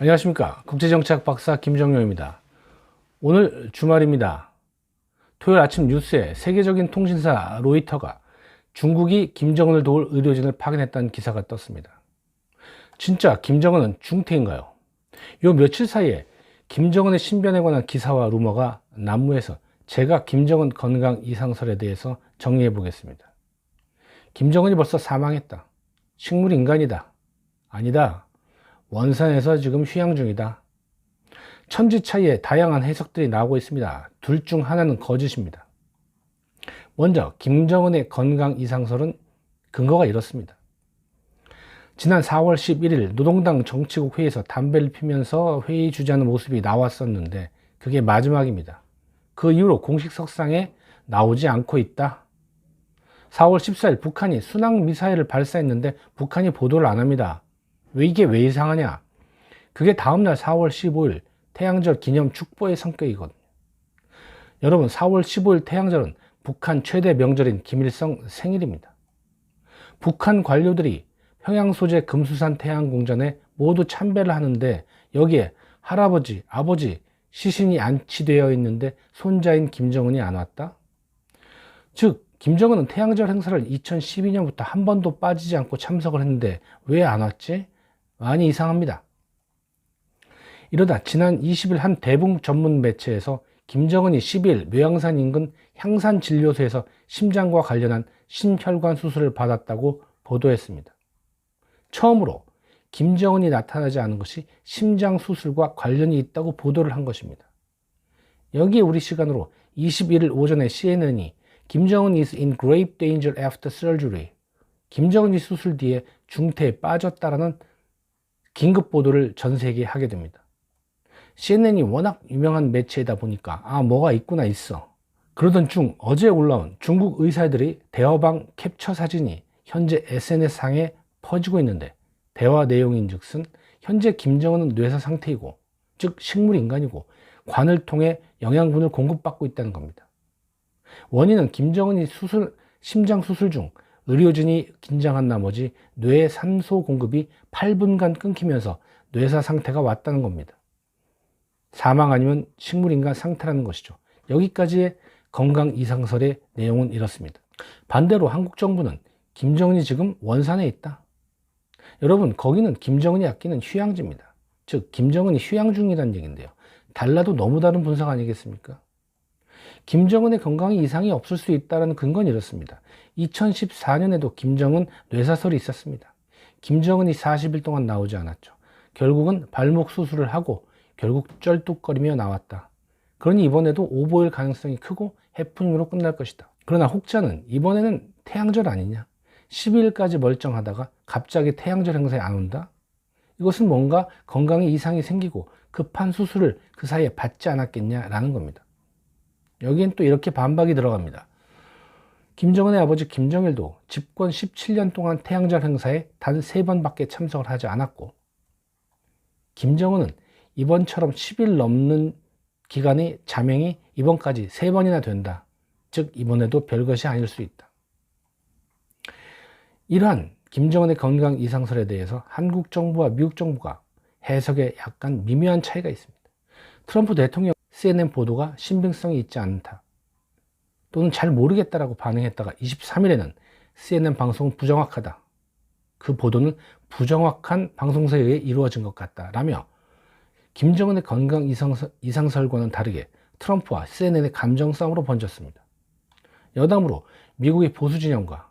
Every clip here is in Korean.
안녕하십니까. 국제정치학 박사 김정용입니다. 오늘 주말입니다. 토요일 아침 뉴스에 세계적인 통신사 로이터가 중국이 김정은을 도울 의료진을 파견했다는 기사가 떴습니다. 진짜 김정은은 중태인가요? 요 며칠 사이에 김정은의 신변에 관한 기사와 루머가 난무해서 제가 김정은 건강 이상설에 대해서 정리해 보겠습니다. 김정은이 벌써 사망했다. 식물 인간이다. 아니다. 원산에서 지금 휴양 중이다. 천지 차이에 다양한 해석들이 나오고 있습니다. 둘 중 하나는 거짓입니다. 먼저 김정은의 건강 이상설은 근거가 이렇습니다. 지난 4월 11일 노동당 정치국 회의에서 담배를 피면서 회의 주재하는 모습이 나왔었는데 그게 마지막입니다. 그 이후로 공식 석상에 나오지 않고 있다. 4월 14일 북한이 순항미사일을 발사했는데 북한이 보도를 안 합니다. 이게 왜 이상하냐? 그게 다음날 4월 15일 태양절 기념 축보의 성격이거든요. 여러분, 4월 15일 태양절은 북한 최대 명절인 김일성 생일입니다. 북한 관료들이 평양 소재 금수산 태양궁전에 모두 참배를 하는데 여기에 할아버지, 아버지 시신이 안치되어 있는데 손자인 김정은이 안 왔다? 즉, 김정은은 태양절 행사를 2012년부터 한 번도 빠지지 않고 참석을 했는데 왜 안 왔지? 많이 이상합니다. 이러다 지난 20일 한 대북 전문 매체에서 김정은이 10일 묘양산 인근 향산진료소에서 심장과 관련한 심혈관 수술을 받았다고 보도했습니다. 처음으로 김정은이 나타나지 않은 것이 심장 수술과 관련이 있다고 보도를 한 것입니다. 여기에 우리 시간으로 21일 오전에 CNN이 김정은 is in grave danger after surgery, 김정은이 수술 뒤에 중태에 빠졌다라는 긴급 보도를 전 세계에 하게 됩니다. CNN이 워낙 유명한 매체이다 보니까 뭐가 있구나 있어. 그러던 중 어제 올라온 중국 의사들이 대화방 캡처 사진이 현재 SNS상에 퍼지고 있는데 대화 내용인즉슨 현재 김정은은 뇌사 상태이고 즉 식물인간이고 관을 통해 영양분을 공급받고 있다는 겁니다. 원인은 김정은이 심장 수술 중 의료진이 긴장한 나머지 뇌에 산소 공급이 8분간 끊기면서 뇌사 상태가 왔다는 겁니다. 사망 아니면 식물인간 상태라는 것이죠. 여기까지의 건강 이상설의 내용은 이렇습니다. 반대로 한국 정부는 김정은이 지금 원산에 있다. 여러분, 거기는 김정은이 아끼는 휴양지입니다. 즉 김정은이 휴양 중이라는 얘기인데요. 달라도 너무 다른 분석 아니겠습니까? 김정은의 건강에 이상이 없을 수 있다는 근거는 이렇습니다. 2014년에도 김정은 뇌사설이 있었습니다. 김정은이 40일 동안 나오지 않았죠. 결국은 발목 수술을 하고 결국 쩔뚝거리며 나왔다. 그러니 이번에도 오보일 가능성이 크고 해프닝으로 끝날 것이다. 그러나 혹자는 이번에는 태양절 아니냐? 12일까지 멀쩡하다가 갑자기 태양절 행사에 안 온다? 이것은 뭔가 건강에 이상이 생기고 급한 수술을 그 사이에 받지 않았겠냐라는 겁니다. 여기엔 또 이렇게 반박이 들어갑니다. 김정은의 아버지 김정일도 집권 17년 동안 태양절 행사에 단 3번밖에 참석을 하지 않았고 김정은은 이번처럼 10일 넘는 기간의 자명이 이번까지 3번이나 된다. 즉 이번에도 별것이 아닐 수 있다. 이러한 김정은의 건강 이상설에 대해서 한국 정부와 미국 정부가 해석에 약간 미묘한 차이가 있습니다. 트럼프 대통령 CNN 보도가 신빙성이 있지 않다 또는 잘 모르겠다라고 반응했다가 23일에는 CNN 방송은 부정확하다. 그 보도는 부정확한 방송사에 의해 이루어진 것 같다 라며 김정은의 건강 이상설과는 다르게 트럼프와 CNN의 감정 싸움으로 번졌습니다. 여담으로 미국의 보수 진영과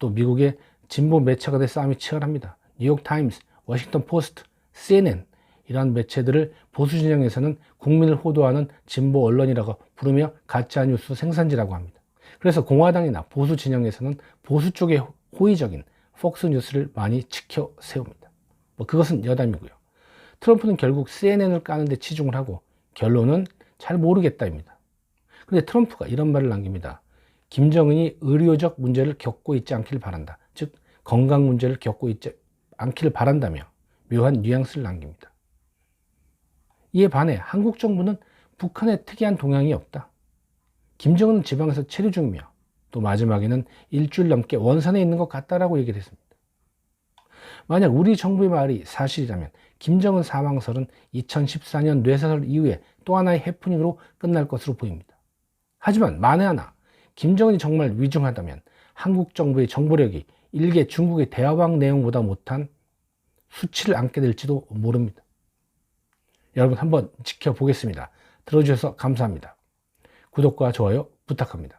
또 미국의 진보 매체 간의 싸움이 치열합니다. 뉴욕타임스, 워싱턴 포스트, CNN 이러한 매체들을 보수 진영에서는 국민을 호도하는 진보 언론이라고 부르며 가짜뉴스 생산지라고 합니다. 그래서 공화당이나 보수 진영에서는 보수 쪽에 호의적인 폭스뉴스를 많이 지켜 세웁니다. 그것은 여담이고요. 트럼프는 결국 CNN을 까는데 치중을 하고 결론은 잘 모르겠다입니다. 그런데 트럼프가 이런 말을 남깁니다. 김정은이 의료적 문제를 겪고 있지 않기를 바란다. 즉 건강 문제를 겪고 있지 않기를 바란다며 묘한 뉘앙스를 남깁니다. 이에 반해 한국 정부는 북한에 특이한 동향이 없다. 김정은은 지방에서 체류 중이며 또 마지막에는 일주일 넘게 원산에 있는 것 같다라고 얘기를 했습니다. 만약 우리 정부의 말이 사실이라면 김정은 사망설은 2014년 뇌사설 이후에 또 하나의 해프닝으로 끝날 것으로 보입니다. 하지만 만에 하나 김정은이 정말 위중하다면 한국 정부의 정보력이 일개 중국의 대화방 내용보다 못한 수치를 안게 될지도 모릅니다. 여러분 한번 지켜보겠습니다. 들어주셔서 감사합니다. 구독과 좋아요 부탁합니다.